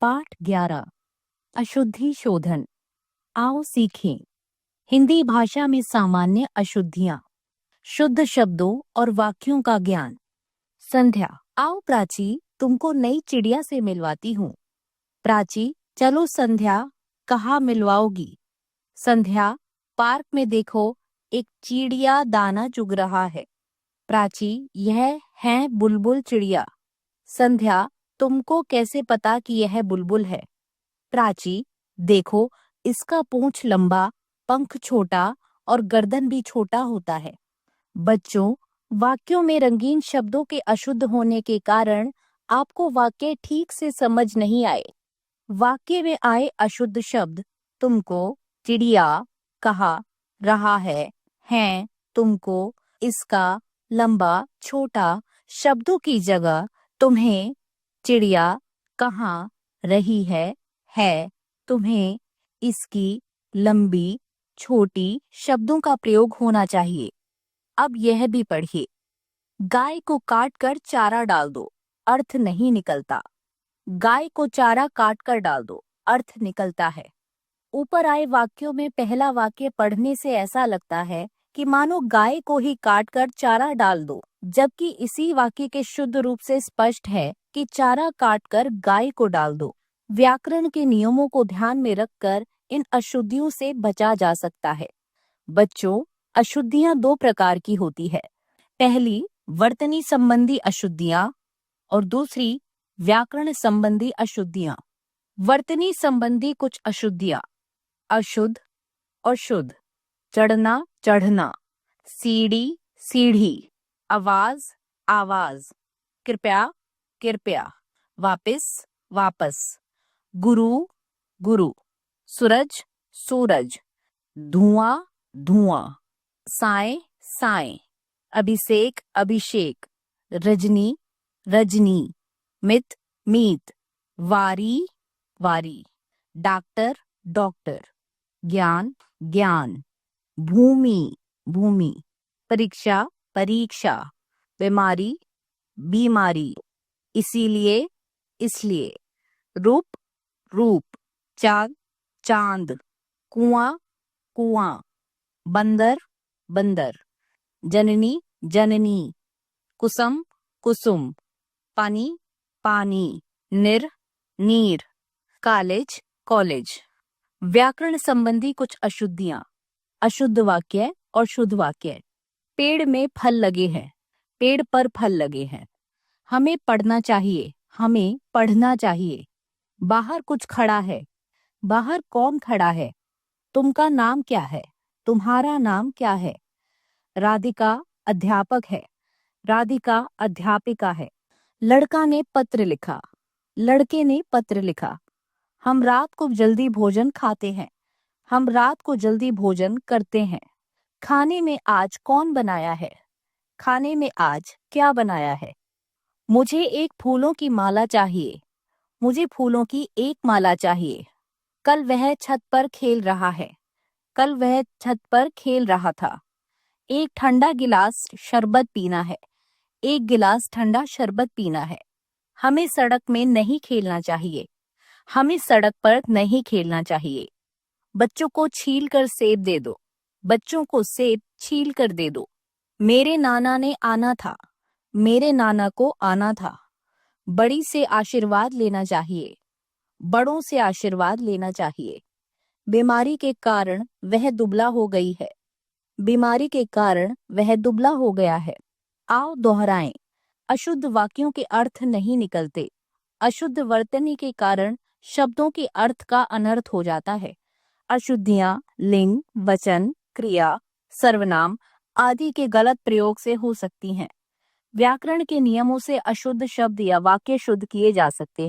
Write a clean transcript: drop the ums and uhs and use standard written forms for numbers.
पाठ 11 अशुद्धि शोधन। आओ सीखें हिंदी भाषा में सामान्य अशुद्धियां, शुद्ध शब्दों और वाक्यों का ज्ञान। संध्या, आओ प्राची, तुमको नई चिड़िया से मिलवाती हूँ। प्राची, चलो संध्या, कहाँ मिलवाओगी? संध्या, पार्क में देखो, एक चिड़िया दाना चुग रहा है। प्राची, यह है बुलबुल चिड़िया। संध्या, तुमको कैसे पता कि यह बुलबुल है? प्राची, देखो, इसका पूंछ लंबा, पंख छोटा और गर्दन भी छोटा होता है। बच्चों, वाक्यों में रंगीन शब्दों के अशुद्ध होने के कारण आपको वाक्य ठीक से समझ नहीं आए। वाक्य में आए अशुद्ध शब्द तुमको, चिड़िया, कहा, रहा है, तुमको, इसका, लंबा, छोटा शब्दों की जगह तुम्हें, चिड़िया, कहाँ, रही है, तुम्हें, इसकी, लंबी, छोटी शब्दों का प्रयोग होना चाहिए। अब यह भी पढ़िए। गाय को काट कर चारा डाल दो, अर्थ नहीं निकलता। गाय को चारा काट कर डाल दो, अर्थ निकलता है। ऊपर आए वाक्यों में पहला वाक्य पढ़ने से ऐसा लगता है कि मानो गाय को ही काट कर चारा डाल दो, जबकि इसी वाक्य के शुद्ध रूप से स्पष्ट है कि चारा काट कर गाय को डाल दो। व्याकरण के नियमों को ध्यान में रखकर इन अशुद्धियों से बचा जा सकता है। बच्चों, अशुद्धियां दो प्रकार की होती है। पहली वर्तनी संबंधी अशुद्धियां और दूसरी व्याकरण संबंधी अशुद्धियां। वर्तनी संबंधी कुछ अशुद्धियां: अशुद्ध और शुद्ध, चढ़ना, चढ़ना, सीढ़ी, सीढ़ी, आवाज, आवाज, कृपया, कृपया, वापस, वापस, गुरु, गुरु, सूरज, सूरज, धुआं, धुआं, साए, साए, अभिषेक, अभिषेक, रजनी, रजनी, मित, मीत, वारी, वारी, डॉक्टर, डॉक्टर, ज्ञान, ज्ञान, भूमि, भूमि, परीक्षा, परीक्षा, बीमारी, बीमारी, इसीलिए, इसलिए, रूप, रूप, चांद, चांद, कुआं, कुआं, बंदर, बंदर, जननी, जननी, कुसुम, कुसुम, पानी, पानी, निर, नीर, कॉलेज, कॉलेज। व्याकरण संबंधी कुछ अशुद्धियां: अशुद्ध वाक्य और शुद्ध वाक्य। पेड़ में फल लगे हैं, पेड़ पर फल लगे हैं। हमें पढ़ना चाहिए, हमें पढ़ना चाहिए। बाहर कुछ खड़ा है, बाहर कौन खड़ा है? तुमका नाम क्या है? तुम्हारा नाम क्या है? राधिका अध्यापक है, राधिका अध्यापिका है। लड़का ने पत्र लिखा, लड़के ने पत्र लिखा। हम रात को जल्दी भोजन खाते हैं, हम रात को जल्दी भोजन करते हैं। खाने में आज कौन बनाया है? खाने में आज क्या बनाया है? मुझे एक फूलों की माला चाहिए, मुझे फूलों की एक माला चाहिए। कल वह छत पर खेल रहा है, कल वह छत पर खेल रहा था। एक ठंडा गिलास शरबत पीना है, एक गिलास ठंडा शरबत पीना है। हमें सड़क में नहीं खेलना चाहिए, हमें सड़क पर नहीं खेलना चाहिए। बच्चों को छील कर सेब दे दो, बच्चों को सेब छील कर दे दो। मेरे नाना ने आना था, मेरे नाना को आना था। बड़ी से आशीर्वाद लेना चाहिए, बड़ों से आशीर्वाद लेना चाहिए। बीमारी के कारण वह दुबला हो गई है, बीमारी के कारण वह दुबला हो गया है। आओ दोहराएं। अशुद्ध वाक्यों के अर्थ नहीं निकलते। अशुद्ध वर्तनी के कारण शब्दों के अर्थ का अनर्थ हो जाता है। अशुद्धियां लिंग, वचन, क्रिया, सर्वनाम आदि के गलत प्रयोग से हो सकती हैं। व्याकरण के नियमों से अशुद्ध शब्द या वाक्य शुद्ध किए जा सकते हैं।